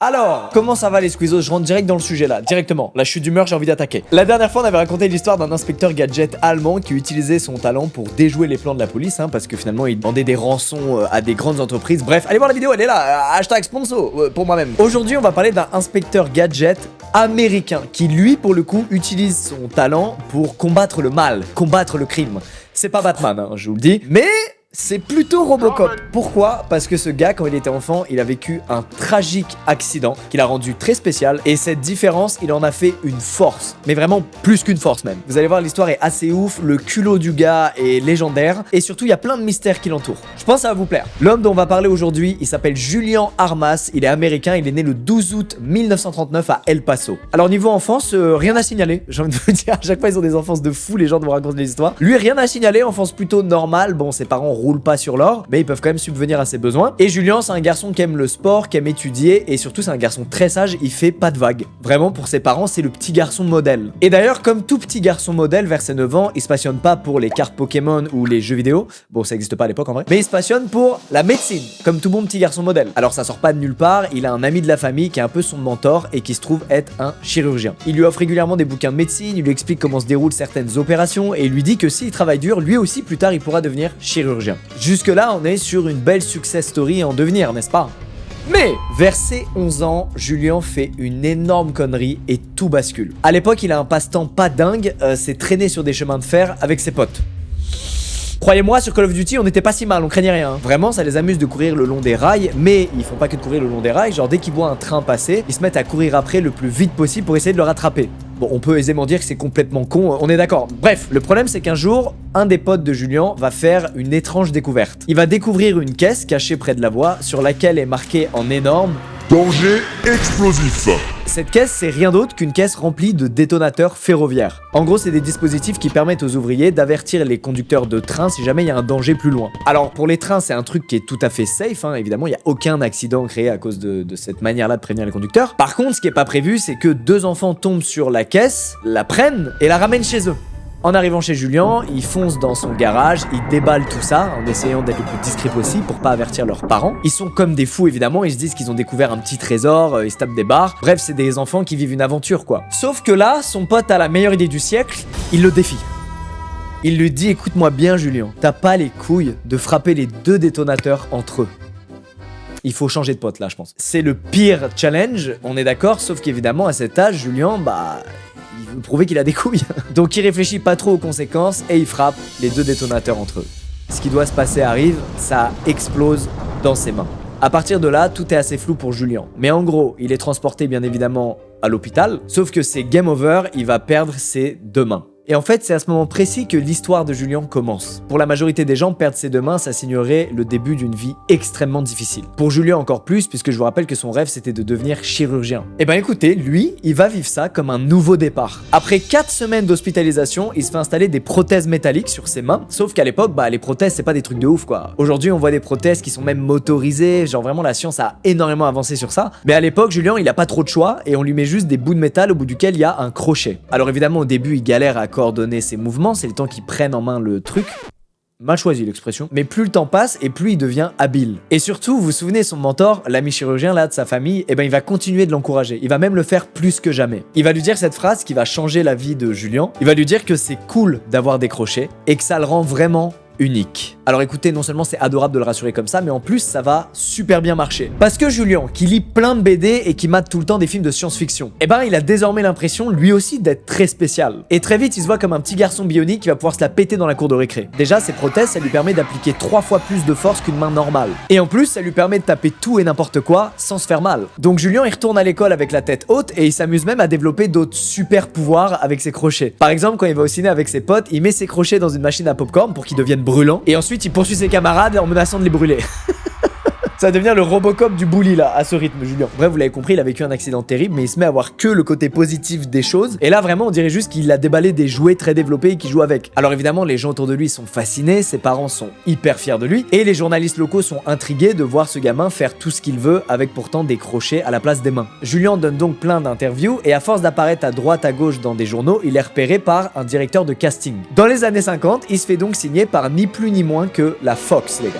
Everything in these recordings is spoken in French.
Alors, comment ça va les squeezos? Je rentre direct dans le sujet là, directement. Là je suis d'humeur, j'ai envie d'attaquer. La dernière fois on avait raconté l'histoire d'un inspecteur gadget allemand qui utilisait son talent pour déjouer les plans de la police, parce que finalement il demandait des rançons à des grandes entreprises. Bref, allez voir la vidéo, elle est là, hashtag sponsor pour moi-même. Aujourd'hui on va parler d'un inspecteur gadget américain qui lui pour le coup utilise son talent pour combattre le mal, combattre le crime. C'est pas Batman, je vous le dis, mais... c'est plutôt Robocop. Pourquoi? Parce que ce gars, quand il était enfant, il a vécu un tragique accident qui l'a rendu très spécial. Et cette différence, il en a fait une force. Mais vraiment plus qu'une force même. Vous allez voir, l'histoire est assez ouf. Le culot du gars est légendaire. Et surtout, il y a plein de mystères qui l'entourent. Je pense que ça va vous plaire. L'homme dont on va parler aujourd'hui, il s'appelle Julian Armas. Il est américain. Il est né le 12 août 1939 à El Paso. Alors, niveau enfance, rien à signaler. J'ai envie de vous dire, à chaque fois, ils ont des enfances de fou, les gens de vous raconter des histoires. Lui, rien à signaler. Enfance plutôt normale. Bon, ses parents roulent pas sur l'or, mais ils peuvent quand même subvenir à ses besoins. Et Julien, c'est un garçon qui aime le sport, qui aime étudier, et surtout c'est un garçon très sage, il fait pas de vagues. Vraiment, pour ses parents, c'est le petit garçon modèle. Et d'ailleurs, comme tout petit garçon modèle vers ses 9 ans, il se passionne pas pour les cartes Pokémon ou les jeux vidéo, bon ça existe pas à l'époque en vrai, mais il se passionne pour la médecine, comme tout bon petit garçon modèle. Alors ça sort pas de nulle part, il a un ami de la famille qui est un peu son mentor et qui se trouve être un chirurgien. Il lui offre régulièrement des bouquins de médecine, il lui explique comment se déroulent certaines opérations, et il lui dit que s'il travaille dur, lui aussi plus tard il pourra devenir chirurgien. Jusque là, on est sur une belle success story en devenir, n'est-ce pas? Mais, vers ses 11 ans, Julien fait une énorme connerie et tout bascule. À l'époque, il a un passe-temps pas dingue, c'est traîner sur des chemins de fer avec ses potes. Croyez-moi, sur Call of Duty, on n'était pas si mal, on craignait rien. Vraiment, ça les amuse de courir le long des rails, mais ils font pas que de courir le long des rails, genre dès qu'ils voient un train passer, ils se mettent à courir après le plus vite possible pour essayer de le rattraper. Bon, on peut aisément dire que c'est complètement con, on est d'accord. Bref, le problème c'est qu'un jour, un des potes de Julien va faire une étrange découverte. Il va découvrir une caisse cachée près de la voie, sur laquelle est marqué en énorme « Danger explosif ». Cette caisse, c'est rien d'autre qu'une caisse remplie de détonateurs ferroviaires. En gros, c'est des dispositifs qui permettent aux ouvriers d'avertir les conducteurs de train si jamais il y a un danger plus loin. Alors, pour les trains, c'est un truc qui est tout à fait safe, évidemment, il n'y a aucun accident créé à cause de cette manière-là de prévenir les conducteurs. Par contre, ce qui n'est pas prévu, c'est que deux enfants tombent sur la caisse, la prennent et la ramènent chez eux. En arrivant chez Julien, ils foncent dans son garage, ils déballent tout ça en essayant d'être le plus discret possible pour pas avertir leurs parents. Ils sont comme des fous évidemment, ils se disent qu'ils ont découvert un petit trésor, ils se tapent des barres. Bref, c'est des enfants qui vivent une aventure quoi. Sauf que là, son pote a la meilleure idée du siècle, il le défie. Il lui dit écoute-moi bien Julien, t'as pas les couilles de frapper les deux détonateurs entre eux. Il faut changer de pote là je pense. C'est le pire challenge, on est d'accord, sauf qu'évidemment à cet âge, Julien, il veut prouver qu'il a des couilles. Donc il réfléchit pas trop aux conséquences et il frappe les deux détonateurs entre eux. Ce qui doit se passer arrive, ça explose dans ses mains. À partir de là, tout est assez flou pour Julien. Mais en gros, il est transporté bien évidemment à l'hôpital, sauf que c'est game over, il va perdre ses deux mains. Et en fait, c'est à ce moment précis que l'histoire de Julien commence. Pour la majorité des gens, perdre ses deux mains, ça signerait le début d'une vie extrêmement difficile. Pour Julien encore plus, puisque je vous rappelle que son rêve, c'était de devenir chirurgien. Et ben écoutez, lui, il va vivre ça comme un nouveau départ. Après 4 semaines d'hospitalisation, il se fait installer des prothèses métalliques sur ses mains, sauf qu'à l'époque, les prothèses, c'est pas des trucs de ouf, quoi. Aujourd'hui, on voit des prothèses qui sont même motorisées, genre vraiment la science a énormément avancé sur ça. Mais à l'époque, Julien, il a pas trop de choix, et on lui met juste des bouts de métal au bout duquel il y a un crochet. Alors évidemment, au début, il galère à coordonner ses mouvements, c'est le temps qu'ils prennent en main le truc. Mal choisi l'expression. Mais plus le temps passe et plus il devient habile. Et surtout, vous vous souvenez, son mentor, l'ami chirurgien là de sa famille, il va continuer de l'encourager. Il va même le faire plus que jamais. Il va lui dire cette phrase qui va changer la vie de Julien. Il va lui dire que c'est cool d'avoir des crochets et que ça le rend vraiment unique. Alors écoutez, non seulement c'est adorable de le rassurer comme ça, mais en plus ça va super bien marcher. Parce que Julien, qui lit plein de BD et qui mate tout le temps des films de science-fiction, il a désormais l'impression lui aussi d'être très spécial. Et très vite il se voit comme un petit garçon bionique qui va pouvoir se la péter dans la cour de récré. Déjà ses prothèses, ça lui permet d'appliquer 3 fois plus de force qu'une main normale. Et en plus ça lui permet de taper tout et n'importe quoi sans se faire mal. Donc Julien il retourne à l'école avec la tête haute et il s'amuse même à développer d'autres super pouvoirs avec ses crochets. Par exemple quand il va au ciné avec ses potes, il met ses crochets dans une machine à popcorn pour qu'ils deviennent brûlants et ensuite il poursuit ses camarades en menaçant de les brûler. Ça devient le Robocop du bully là, à ce rythme, Julien. Bref, vous l'avez compris, il a vécu un accident terrible, mais il se met à voir que le côté positif des choses. Et là, vraiment, on dirait juste qu'il a déballé des jouets très développés et qu'il joue avec. Alors évidemment, les gens autour de lui sont fascinés, ses parents sont hyper fiers de lui, et les journalistes locaux sont intrigués de voir ce gamin faire tout ce qu'il veut avec pourtant des crochets à la place des mains. Julien donne donc plein d'interviews, et à force d'apparaître à droite à gauche dans des journaux, il est repéré par un directeur de casting. Dans les années 50, il se fait donc signer par ni plus ni moins que la Fox, les gars.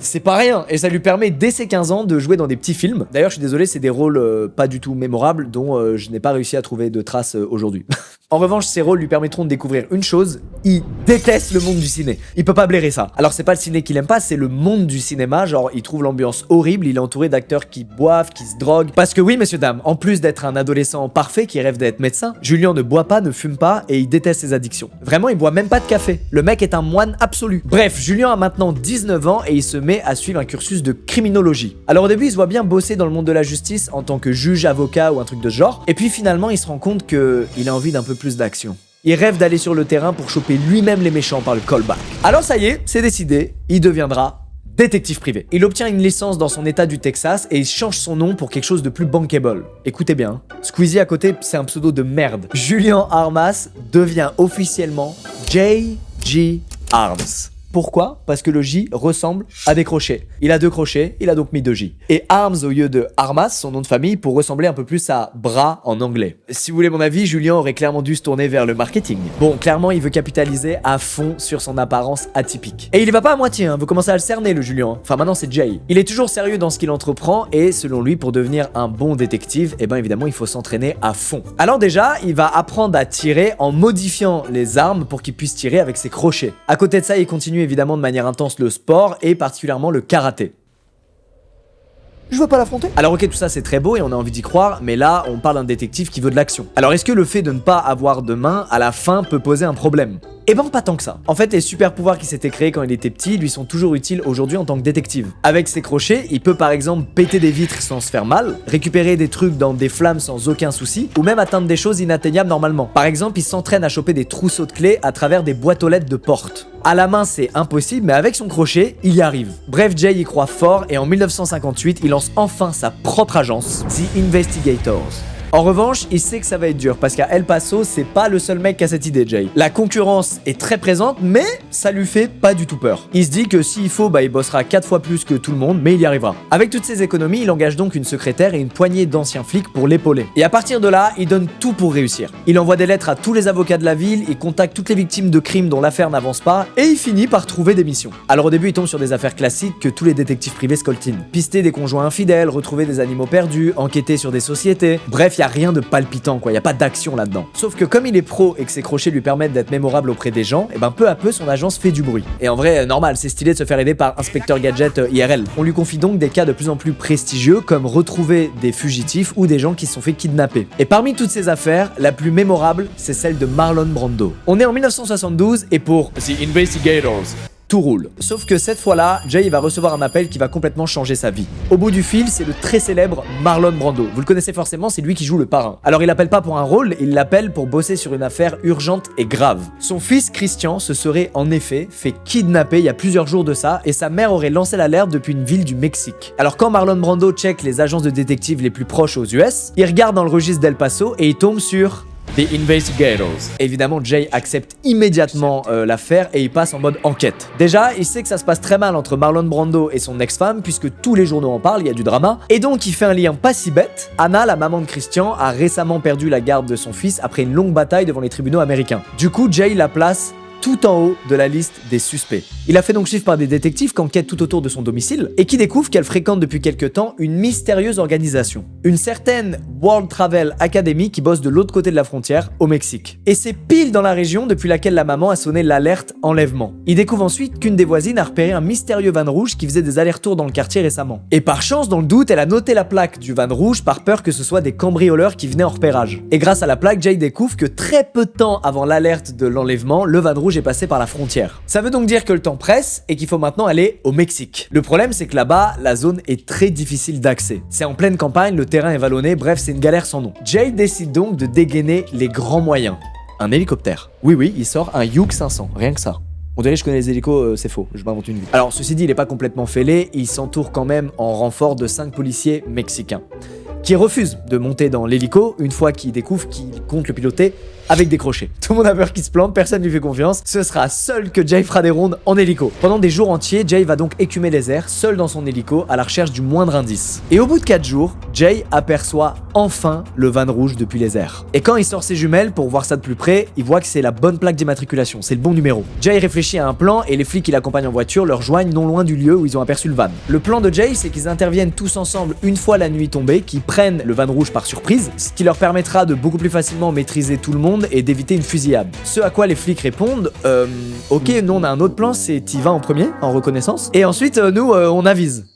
C'est pas rien, et ça lui permet dès ses 15 ans de jouer dans des petits films. D'ailleurs, je suis désolé, c'est des rôles pas du tout mémorables dont je n'ai pas réussi à trouver de traces aujourd'hui. En revanche, ces rôles lui permettront de découvrir une chose, il déteste le monde du ciné. Il peut pas blairer ça. Alors c'est pas le ciné qu'il aime pas, c'est le monde du cinéma, genre il trouve l'ambiance horrible, il est entouré d'acteurs qui boivent, qui se droguent. Parce que oui, messieurs, dames, en plus d'être un adolescent parfait qui rêve d'être médecin, Julien ne boit pas, ne fume pas et il déteste ses addictions. Vraiment, il boit même pas de café. Le mec est un moine absolu. Bref, Julien a maintenant 19 ans et il se met à suivre un cursus de criminologie. Alors au début, il se voit bien bosser dans le monde de la justice en tant que juge, avocat ou un truc de ce genre. Et puis finalement, il se rend compte qu'il a envie d'un peu plus d'action. Il rêve d'aller sur le terrain pour choper lui-même les méchants par le callback. Alors ça y est, c'est décidé, il deviendra détective privé. Il obtient une licence dans son état du Texas et il change son nom pour quelque chose de plus bankable. Écoutez bien, Squeezie à côté, c'est un pseudo de merde. Julien Armas devient officiellement J.G. Arms. Pourquoi? Parce que le J ressemble à des crochets. Il a 2 crochets, il a donc mis 2 J. Et Arms au lieu de Armas, son nom de famille, pour ressembler un peu plus à bras en anglais. Si vous voulez mon avis, Julien aurait clairement dû se tourner vers le marketing. Bon, clairement, il veut capitaliser à fond sur son apparence atypique. Et il y va pas à moitié, hein. Vous commencez à le cerner, le Julien. Enfin, maintenant, c'est Jay. Il est toujours sérieux dans ce qu'il entreprend et, selon lui, pour devenir un bon détective, eh ben évidemment, il faut s'entraîner à fond. Alors déjà, il va apprendre à tirer en modifiant les armes pour qu'il puisse tirer avec ses crochets. À côté de ça, il continue évidemment de manière intense le sport et particulièrement le karaté. Je veux pas l'affronter. Alors ok, tout ça c'est très beau et on a envie d'y croire, mais là on parle d'un détective qui veut de l'action. Alors est-ce que le fait de ne pas avoir de main à la fin peut poser un problème? Eh ben pas tant que ça. En fait, les super pouvoirs qui s'étaient créés quand il était petit lui sont toujours utiles aujourd'hui en tant que détective. Avec ses crochets, il peut par exemple péter des vitres sans se faire mal, récupérer des trucs dans des flammes sans aucun souci, ou même atteindre des choses inatteignables normalement. Par exemple, il s'entraîne à choper des trousseaux de clés à travers des boîtes aux lettres de porte. À la main, c'est impossible, mais avec son crochet, il y arrive. Bref, Jay y croit fort et en 1958, il lance enfin sa propre agence, The Investigators. En revanche, il sait que ça va être dur parce qu'à El Paso, c'est pas le seul mec qui a cette idée, Jay. La concurrence est très présente, mais ça lui fait pas du tout peur. Il se dit que s'il faut, il bossera 4 fois plus que tout le monde, mais il y arrivera. Avec toutes ses économies, il engage donc une secrétaire et une poignée d'anciens flics pour l'épauler. Et à partir de là, il donne tout pour réussir. Il envoie des lettres à tous les avocats de la ville, il contacte toutes les victimes de crimes dont l'affaire n'avance pas, et il finit par trouver des missions. Alors au début, il tombe sur des affaires classiques que tous les détectives privés scoltinent. Pister des conjoints infidèles, retrouver des animaux perdus, enquêter sur des sociétés, bref, y a rien de palpitant quoi, y a pas d'action là-dedans. Sauf que comme il est pro et que ses crochets lui permettent d'être mémorable auprès des gens, et peu à peu son agence fait du bruit. Et en vrai, normal, c'est stylé de se faire aider par Inspecteur Gadget IRL. On lui confie donc des cas de plus en plus prestigieux comme retrouver des fugitifs ou des gens qui se sont fait kidnapper. Et parmi toutes ces affaires, la plus mémorable, c'est celle de Marlon Brando. On est en 1972 et pour The Investigators, tout roule. Sauf que cette fois-là, Jay va recevoir un appel qui va complètement changer sa vie. Au bout du fil, c'est le très célèbre Marlon Brando. Vous le connaissez forcément, c'est lui qui joue le parrain. Alors il appelle pas pour un rôle, il l'appelle pour bosser sur une affaire urgente et grave. Son fils Christian se serait en effet fait kidnapper il y a plusieurs jours de ça et sa mère aurait lancé l'alerte depuis une ville du Mexique. Alors quand Marlon Brando check les agences de détectives les plus proches aux US, il regarde dans le registre d'El Paso et il tombe sur The Investigators. Évidemment, Jay accepte immédiatement l'affaire et il passe en mode enquête. Déjà, il sait que ça se passe très mal entre Marlon Brando et son ex-femme puisque tous les journaux en parlent, il y a du drama. Et donc, il fait un lien pas si bête. Anna, la maman de Christian, a récemment perdu la garde de son fils après une longue bataille devant les tribunaux américains. Du coup, Jay la place tout en haut de la liste des suspects. Il a fait donc suivre par des détectives qui enquêtent tout autour de son domicile et qui découvrent qu'elle fréquente depuis quelque temps une mystérieuse organisation. Une certaine World Travel Academy qui bosse de l'autre côté de la frontière, au Mexique. Et c'est pile dans la région depuis laquelle la maman a sonné l'alerte enlèvement. Il découvre ensuite qu'une des voisines a repéré un mystérieux van rouge qui faisait des allers-retours dans le quartier récemment. Et par chance, dans le doute, elle a noté la plaque du van rouge par peur que ce soit des cambrioleurs qui venaient en repérage. Et grâce à la plaque, Jay découvre que très peu de temps avant l'alerte de l'enlèvement, le van rouge est passé par la frontière. Ça veut donc dire que le temps presse et qu'il faut maintenant aller au Mexique. Le problème, c'est que là-bas, la zone est très difficile d'accès. C'est en pleine campagne, le terrain est vallonné, bref, c'est une galère sans nom. Jay décide donc de dégainer les grands moyens. Un hélicoptère. Oui, il sort un Hughes 500, rien que ça. On dirait que je connais les hélicos, c'est faux, je m'invente une vie. Alors, ceci dit, il est pas complètement fêlé, il s'entoure quand même en renfort de 5 policiers mexicains qui refusent de monter dans l'hélico une fois qu'ils découvrent qu'ils comptent le piloter avec des crochets. Tout le monde a peur qu'il se plante, personne lui fait confiance. Ce sera seul que Jay fera des rondes en hélico. Pendant des jours entiers, Jay va donc écumer les airs, seul dans son hélico, à la recherche du moindre indice. Et au bout de 4 jours, Jay aperçoit enfin le van rouge depuis les airs. Et quand il sort ses jumelles pour voir ça de plus près, il voit que c'est la bonne plaque d'immatriculation, c'est le bon numéro. Jay réfléchit à un plan et les flics qui l'accompagnent en voiture le rejoignent non loin du lieu où ils ont aperçu le van. Le plan de Jay, c'est qu'ils interviennent tous ensemble une fois la nuit tombée, qu'ils prennent le van rouge par surprise, ce qui leur permettra de beaucoup plus facilement maîtriser tout le monde et d'éviter une fusillade. Ce à quoi les flics répondent ok, nous on a un autre plan, c'est t'y vas en premier, en reconnaissance, et ensuite nous on avise.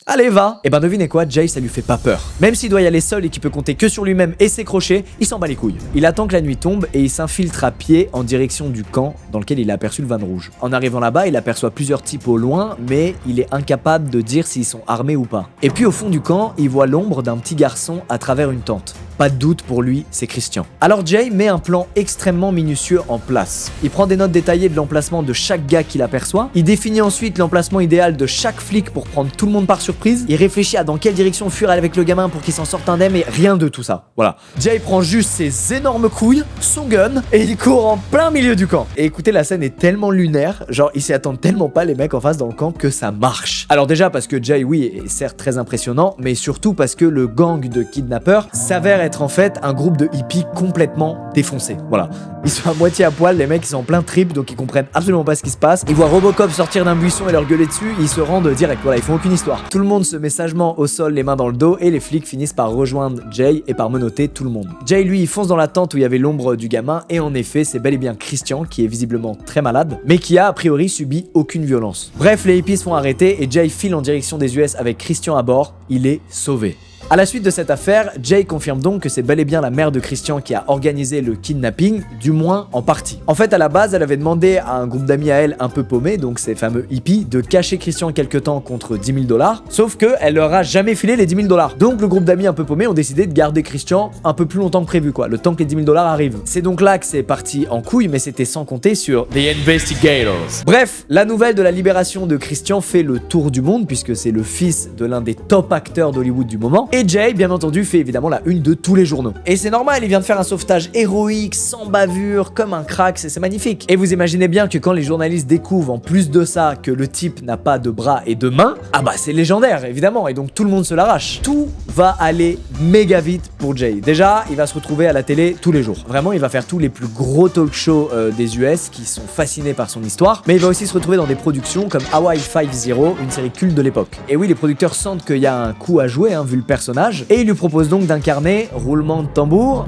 Allez, va! Et ben devinez quoi, Jay ça lui fait pas peur. Même s'il doit y aller seul et qu'il peut compter que sur lui-même et ses crochets, il s'en bat les couilles. Il attend que la nuit tombe et il s'infiltre à pied en direction du camp dans lequel il a aperçu le van rouge. En arrivant là-bas, il aperçoit plusieurs types au loin, mais il est incapable de dire s'ils sont armés ou pas. Et puis au fond du camp, il voit l'ombre d'un petit garçon à travers une tente. Pas de doute pour lui, c'est Christian. Alors Jay met un plan extrêmement minutieux en place. Il prend des notes détaillées de l'emplacement de chaque gars qu'il aperçoit. Il définit ensuite l'emplacement idéal de chaque flic pour prendre tout le monde par surprise. Il réfléchit à dans quelle direction fuir avec le gamin pour qu'il s'en sorte indemne et rien de tout ça. Voilà. Jay prend juste ses énormes couilles, son gun et il court en plein milieu du camp. Et écoutez, la scène est tellement lunaire, genre ils s'y attendent tellement pas les mecs en face dans le camp que ça marche. Alors déjà parce que Jay, oui, est certes très impressionnant, mais surtout parce que le gang de kidnappeurs s'avère être en fait un groupe de hippies complètement défoncés. Voilà. Ils sont à moitié à poil, les mecs ils sont en plein trip donc ils comprennent absolument pas ce qui se passe. Ils voient Robocop sortir d'un buisson et leur gueuler dessus, ils se rendent direct. Voilà, ils font aucune histoire. Tout le monde se met sagement au sol, les mains dans le dos et les flics finissent par rejoindre Jay et par menotter tout le monde. Jay lui il fonce dans la tente où il y avait l'ombre du gamin et en effet c'est bel et bien Christian qui est visiblement très malade mais qui a priori subi aucune violence. Bref, les hippies se font arrêter et Jay file en direction des US avec Christian à bord. Il est sauvé. À la suite de cette affaire, Jay confirme donc que c'est bel et bien la mère de Christian qui a organisé le kidnapping, du moins en partie. En fait, à la base, elle avait demandé à un groupe d'amis à elle un peu paumés, donc ces fameux hippies, de cacher Christian quelque temps contre 10 000 $, sauf que elle leur a jamais filé les 10 000 $. Donc le groupe d'amis un peu paumés ont décidé de garder Christian un peu plus longtemps que prévu, quoi, le temps que les 10 000 $ arrivent. C'est donc là que c'est parti en couille, mais c'était sans compter sur The Investigators. Bref, la nouvelle de la libération de Christian fait le tour du monde, puisque c'est le fils de l'un des top acteurs d'Hollywood du moment, et Jay, bien entendu, fait évidemment la une de tous les journaux. Et c'est normal, il vient de faire un sauvetage héroïque, sans bavure, comme un crack, c'est magnifique. Et vous imaginez bien que quand les journalistes découvrent en plus de ça que le type n'a pas de bras et de mains, ah bah c'est légendaire évidemment, et donc tout le monde se l'arrache. Tout va aller méga vite pour Jay. Déjà, il va se retrouver à la télé tous les jours. Vraiment, il va faire tous les plus gros talk shows des US qui sont fascinés par son histoire, mais il va aussi se retrouver dans des productions comme Hawaii 5-0, une série culte de l'époque. Et oui, les producteurs sentent qu'il y a un coup à jouer, vu le personnage, et il lui propose donc d'incarner, roulement de tambour,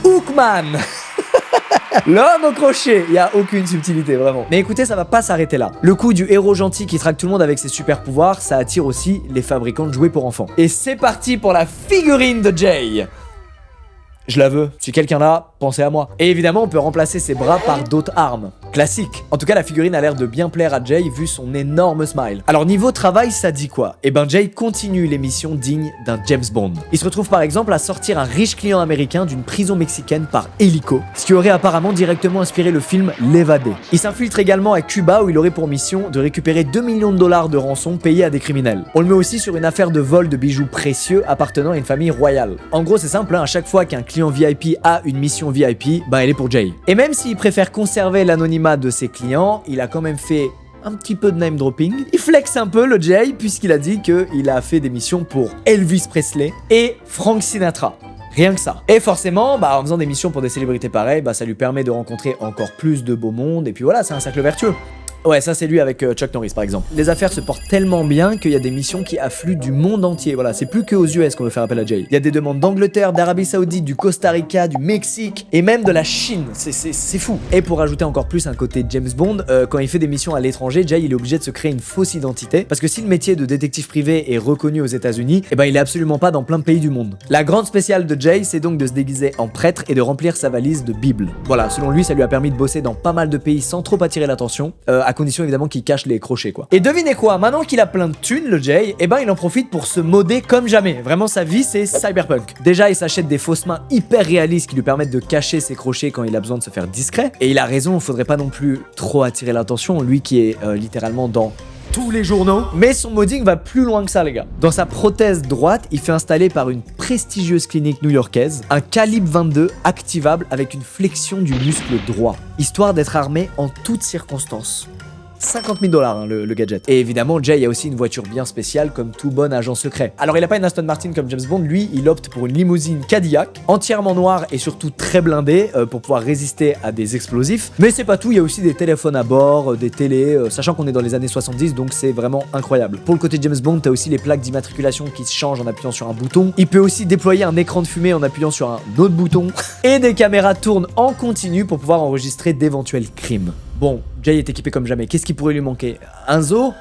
Hookman. L'homme au crochet, il y a aucune subtilité vraiment. Mais écoutez, ça va pas s'arrêter là. Le coup du héros gentil qui traque tout le monde avec ses super pouvoirs, ça attire aussi les fabricants de jouets pour enfants. Et c'est parti pour la figurine de Jay. Je la veux. Si quelqu'un l'a, pensez à moi. Et évidemment, on peut remplacer ses bras par d'autres armes. Classique. En tout cas, la figurine a l'air de bien plaire à Jay vu son énorme smile. Alors niveau travail, ça dit quoi? Eh ben Jay continue les missions dignes d'un James Bond. Il se retrouve par exemple à sortir un riche client américain d'une prison mexicaine par hélico, ce qui aurait apparemment directement inspiré le film L'Évadé. Il s'infiltre également à Cuba où il aurait pour mission de récupérer 2 millions de dollars de rançon payés à des criminels. On le met aussi sur une affaire de vol de bijoux précieux appartenant à une famille royale. En gros, c'est simple, à chaque fois qu'un client VIP a une mission VIP, bah elle est pour Jay. Et même s'il préfère conserver l'anonymat de ses clients, il a quand même fait un petit peu de name dropping. Il flex un peu le Jay puisqu'il a dit qu'il a fait des missions pour Elvis Presley et Frank Sinatra. Rien que ça. Et forcément, en faisant des missions pour des célébrités pareilles, ça lui permet de rencontrer encore plus de beau monde et puis voilà, c'est un cercle vertueux. Ouais, ça c'est lui avec Chuck Norris par exemple. Les affaires se portent tellement bien qu'il y a des missions qui affluent du monde entier. Voilà, c'est plus que aux US qu'on veut faire appel à Jay. Il y a des demandes d'Angleterre, d'Arabie Saoudite, du Costa Rica, du Mexique et même de la Chine. C'est fou. Et pour ajouter encore plus un côté James Bond, quand il fait des missions à l'étranger, Jay il est obligé de se créer une fausse identité parce que si le métier de détective privé est reconnu aux États-Unis, il est absolument pas dans plein de pays du monde. La grande spéciale de Jay, c'est donc de se déguiser en prêtre et de remplir sa valise de Bible. Voilà, selon lui, ça lui a permis de bosser dans pas mal de pays sans trop attirer l'attention, à condition évidemment qu'il cache les crochets quoi. Et devinez quoi, maintenant qu'il a plein de thunes le Jay, il en profite pour se modder comme jamais. Vraiment sa vie c'est cyberpunk. Déjà il s'achète des fausses mains hyper réalistes qui lui permettent de cacher ses crochets quand il a besoin de se faire discret. Et il a raison, faudrait pas non plus trop attirer l'attention, lui qui est littéralement dans tous les journaux. Mais son modding va plus loin que ça, les gars. Dans sa prothèse droite, il fait installer par une prestigieuse clinique new-yorkaise un calibre 22 activable avec une flexion du muscle droit, histoire d'être armé en toutes circonstances. 50 000 $, hein, le gadget. Et évidemment, Jay a aussi une voiture bien spéciale comme tout bon agent secret. Alors il a pas une Aston Martin comme James Bond, lui il opte pour une limousine Cadillac, entièrement noire et surtout très blindée pour pouvoir résister à des explosifs. Mais c'est pas tout, il y a aussi des téléphones à bord, des télés, sachant qu'on est dans les années 70, donc c'est vraiment incroyable. Pour le côté James Bond, t'as aussi les plaques d'immatriculation qui se changent en appuyant sur un bouton. Il peut aussi déployer un écran de fumée en appuyant sur un autre bouton. Et des caméras tournent en continu pour pouvoir enregistrer d'éventuels crimes. Bon, Jay est équipé comme jamais. Qu'est-ce qui pourrait lui manquer? Un zoo?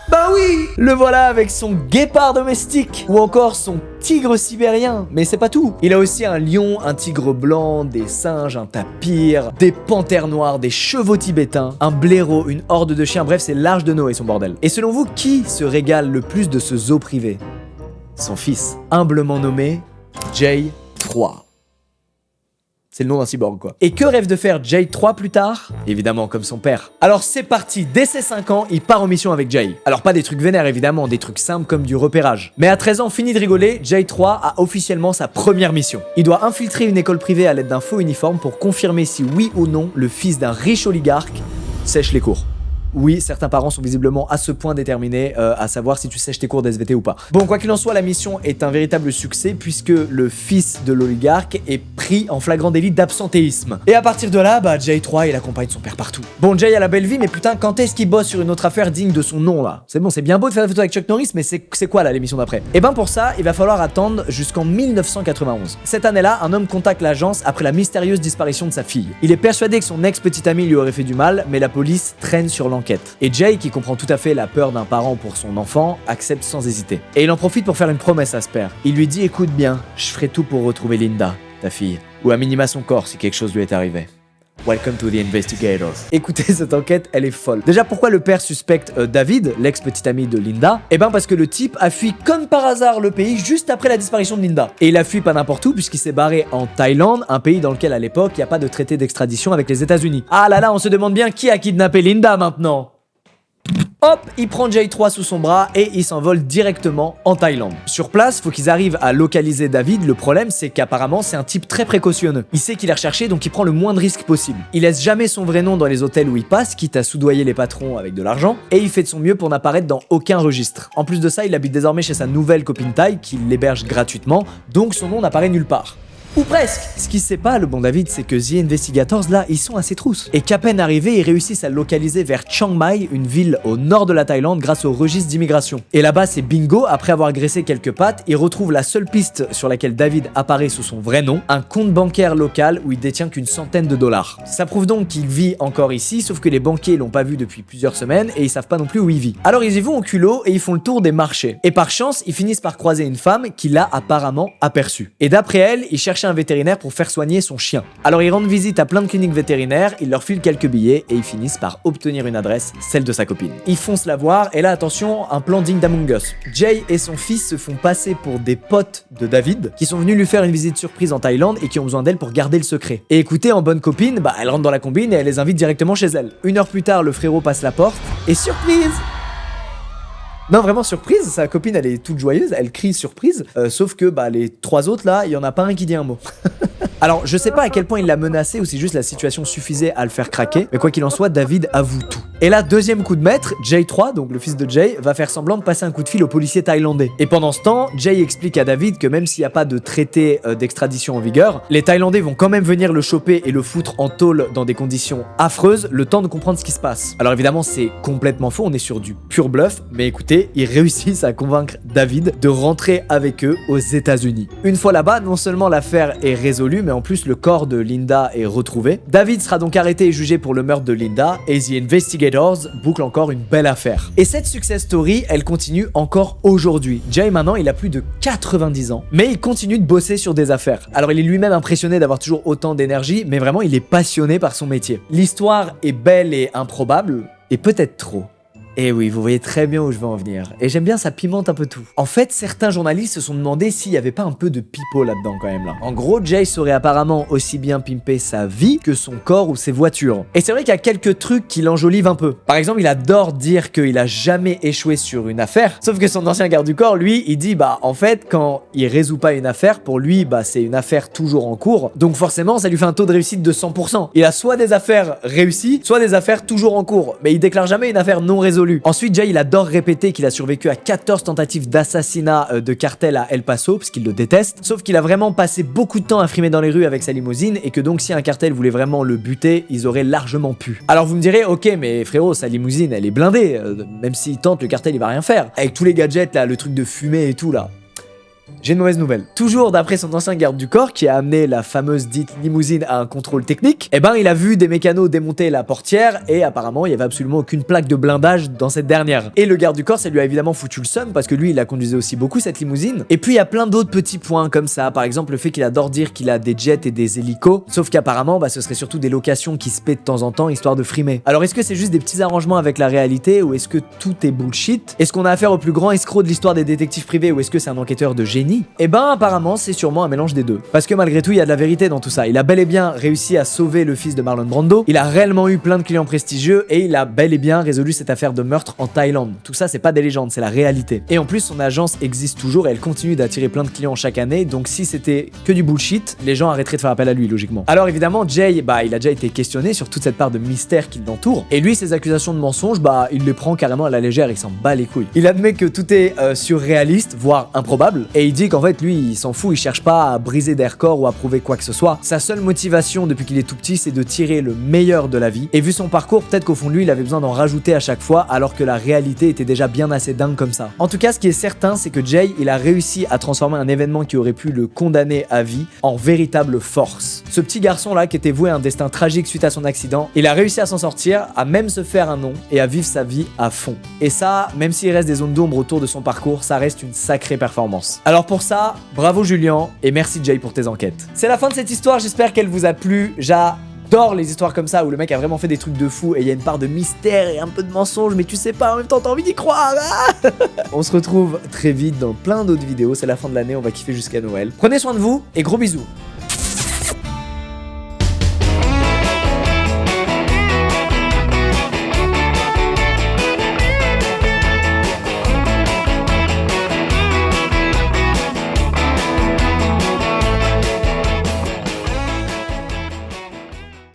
Bah oui! Le voilà avec son guépard domestique ou encore son tigre sibérien. Mais c'est pas tout. Il a aussi un lion, un tigre blanc, des singes, un tapir, des panthères noires, des chevaux tibétains, un blaireau, une horde de chiens. Bref, c'est l'Arche de Noé son bordel. Et selon vous, qui se régale le plus de ce zoo privé? Son fils, humblement nommé Jay 3. C'est le nom d'un cyborg, quoi. Et que rêve de faire Jay 3 plus tard? Évidemment, comme son père. Alors c'est parti, dès ses 5 ans, il part en mission avec Jay. Alors pas des trucs vénères, évidemment, des trucs simples comme du repérage. Mais à 13 ans, fini de rigoler, Jay 3 a officiellement sa première mission. Il doit infiltrer une école privée à l'aide d'un faux uniforme pour confirmer si oui ou non le fils d'un riche oligarque sèche les cours. Oui, certains parents sont visiblement à ce point déterminés à savoir si tu sèches tes cours d'SVT ou pas. Bon, quoi qu'il en soit, la mission est un véritable succès puisque le fils de l'oligarque est pris en flagrant délit d'absentéisme. Et à partir de là, bah Jay 3 il accompagne son père partout. Bon, Jay a la belle vie, mais putain, quand est-ce qu'il bosse sur une autre affaire digne de son nom là? C'est bon, c'est bien beau de faire des photos avec Chuck Norris, mais c'est quoi là l'émission d'après? Et ben pour ça, il va falloir attendre jusqu'en 1991. Cette année-là, un homme contacte l'agence après la mystérieuse disparition de sa fille. Il est persuadé que son ex-petite amie lui aurait fait du mal, mais la police traîne sur l'enquête. Et Jay, qui comprend tout à fait la peur d'un parent pour son enfant, accepte sans hésiter. Et il en profite pour faire une promesse à ce père. Il lui dit: écoute bien, je ferai tout pour retrouver Linda, ta fille, ou à minima son corps si quelque chose lui est arrivé. Welcome to the investigators. Écoutez, cette enquête, elle est folle. Déjà, pourquoi le père suspecte David, l'ex-petite amie de Linda? Eh ben parce que le type a fui comme par hasard le pays juste après la disparition de Linda. Et il a fui pas n'importe où puisqu'il s'est barré en Thaïlande, un pays dans lequel à l'époque, il n'y a pas de traité d'extradition avec les États-Unis. Ah là là, on se demande bien qui a kidnappé Linda maintenant. Hop, il prend Jay 3 sous son bras et il s'envole directement en Thaïlande. Sur place, faut qu'ils arrivent à localiser David. Le problème, c'est qu'apparemment, c'est un type très précautionneux. Il sait qu'il est recherché, donc il prend le moins de risques possible. Il laisse jamais son vrai nom dans les hôtels où il passe, quitte à soudoyer les patrons avec de l'argent, et il fait de son mieux pour n'apparaître dans aucun registre. En plus de ça, il habite désormais chez sa nouvelle copine thaï, qui l'héberge gratuitement, donc son nom n'apparaît nulle part. Ou presque. Ce qu'il sait pas, le bon David, c'est que The Investigators, là, ils sont à ses trousses. Et qu'à peine arrivés, ils réussissent à localiser vers Chiang Mai, une ville au nord de la Thaïlande, grâce au registre d'immigration. Et là-bas, c'est bingo, après avoir graissé quelques pattes, ils retrouvent la seule piste sur laquelle David apparaît sous son vrai nom, un compte bancaire local où il détient qu'une centaine de dollars. Ça prouve donc qu'il vit encore ici, sauf que les banquiers l'ont pas vu depuis plusieurs semaines et ils savent pas non plus où il vit. Alors ils y vont au culot et ils font le tour des marchés. Et par chance, ils finissent par croiser une femme qui l'a apparemment aperçu. Et d'après elle, ils cherchaient un vétérinaire pour faire soigner son chien. Alors ils rendent visite à plein de cliniques vétérinaires, ils leur filent quelques billets et ils finissent par obtenir une adresse, celle de sa copine. Ils foncent la voir et là attention, un plan digne d'Among Us. Jay et son fils se font passer pour des potes de David qui sont venus lui faire une visite surprise en Thaïlande et qui ont besoin d'elle pour garder le secret. Et écoutez, en bonne copine, bah elle rentre dans la combine et elle les invite directement chez elle. 1 heure plus tard, le frérot passe la porte et surprise! Non, vraiment surprise, sa copine elle est toute joyeuse, elle crie surprise, sauf que bah les 3 autres là, il y en a pas un qui dit un mot. Alors je sais pas à quel point il l'a menacé ou si juste la situation suffisait à le faire craquer, mais quoi qu'il en soit, David avoue tout. Et là, deuxième coup de maître, Jay 3, donc le fils de Jay, va faire semblant de passer un coup de fil au policier thaïlandais. Et pendant ce temps, Jay explique à David que même s'il n'y a pas de traité d'extradition en vigueur, les Thaïlandais vont quand même venir le choper et le foutre en tôle dans des conditions affreuses, le temps de comprendre ce qui se passe. Alors évidemment, c'est complètement faux, on est sur du pur bluff, mais écoutez, ils réussissent à convaincre David de rentrer avec eux aux États-Unis. Une fois là-bas, non seulement l'affaire est résolue, mais en plus le corps de Linda est retrouvé. David sera donc arrêté et jugé pour le meurtre de Linda, et The Investigators boucle encore une belle affaire. Et cette success story, elle continue encore aujourd'hui. Jay maintenant, il a plus de 90 ans, mais il continue de bosser sur des affaires. Alors il est lui-même impressionné d'avoir toujours autant d'énergie, mais vraiment il est passionné par son métier. L'histoire est belle et improbable, et peut-être trop. Et oui, vous voyez très bien où je veux en venir. Et j'aime bien, ça pimente un peu tout. En fait, certains journalistes se sont demandé s'il y avait pas un peu de pipeau là-dedans quand même là. En gros, Jay saurait apparemment aussi bien pimper sa vie que son corps ou ses voitures. Et c'est vrai qu'il y a quelques trucs qui l'enjolivent un peu. Par exemple, il adore dire qu'il a jamais échoué sur une affaire. Sauf que son ancien garde du corps, lui, il dit bah en fait, quand il résout pas une affaire, pour lui, bah c'est une affaire toujours en cours. Donc forcément, ça lui fait un taux de réussite de 100%. Il a soit des affaires réussies, soit des affaires toujours en cours. Mais il déclare jamais une affaire non résolue. Ensuite, Jay, il adore répéter qu'il a survécu à 14 tentatives d'assassinat de cartel à El Paso, parce qu'il le déteste. Sauf qu'il a vraiment passé beaucoup de temps à frimer dans les rues avec sa limousine, et que donc si un cartel voulait vraiment le buter, ils auraient largement pu. Alors vous me direz, ok, mais frérot, sa limousine, elle est blindée. Même s'il tente, le cartel, il va rien faire. Avec tous les gadgets, là, le truc de fumée et tout, là. J'ai une mauvaise nouvelle. Toujours d'après son ancien garde du corps qui a amené la fameuse dite limousine à un contrôle technique, eh ben il a vu des mécanos démonter la portière et apparemment il y avait absolument aucune plaque de blindage dans cette dernière. Et le garde du corps, ça lui a évidemment foutu le seum parce que lui il la conduisait aussi beaucoup cette limousine. Et puis il y a plein d'autres petits points comme ça, par exemple le fait qu'il adore dire qu'il a des jets et des hélicos, sauf qu'apparemment bah ce serait surtout des locations qui se paient de temps en temps histoire de frimer. Alors est-ce que c'est juste des petits arrangements avec la réalité ou est-ce que tout est bullshit? Est-ce qu'on a affaire au plus grand escroc de l'histoire des détectives privés ou est-ce que c'est un enquêteur de génie? Et ben apparemment c'est sûrement un mélange des deux. Parce que malgré tout il y a de la vérité dans tout ça. Il a bel et bien réussi à sauver le fils de Marlon Brando, il a réellement eu plein de clients prestigieux et il a bel et bien résolu cette affaire de meurtre en Thaïlande. Tout ça c'est pas des légendes, c'est la réalité. Et en plus son agence existe toujours et elle continue d'attirer plein de clients chaque année, donc si c'était que du bullshit, les gens arrêteraient de faire appel à lui logiquement. Alors évidemment Jay, bah il a déjà été questionné sur toute cette part de mystère qui l'entoure, et lui ses accusations de mensonges, bah il les prend carrément à la légère, il s'en bat les couilles. Il admet que tout est surréaliste, voire improbable, et il dit qu'en fait lui il s'en fout, il cherche pas à briser des records ou à prouver quoi que ce soit. Sa seule motivation depuis qu'il est tout petit, c'est de tirer le meilleur de la vie. Et vu son parcours, peut-être qu'au fond de lui, il avait besoin d'en rajouter à chaque fois, alors que la réalité était déjà bien assez dingue comme ça. En tout cas, ce qui est certain, c'est que Jay, il a réussi à transformer un événement qui aurait pu le condamner à vie en véritable force. Ce petit garçon-là, qui était voué à un destin tragique suite à son accident, il a réussi à s'en sortir, à même se faire un nom et à vivre sa vie à fond. Et ça, même s'il reste des zones d'ombre autour de son parcours, ça reste une sacrée performance. Alors pour ça, bravo Julien, et merci Jay pour tes enquêtes. C'est la fin de cette histoire, j'espère qu'elle vous a plu. J'adore les histoires comme ça où le mec a vraiment fait des trucs de fou et il y a une part de mystère et un peu de mensonge, mais tu sais pas, en même temps t'as envie d'y croire. On se retrouve très vite dans plein d'autres vidéos, c'est la fin de l'année, on va kiffer jusqu'à Noël. Prenez soin de vous et gros bisous.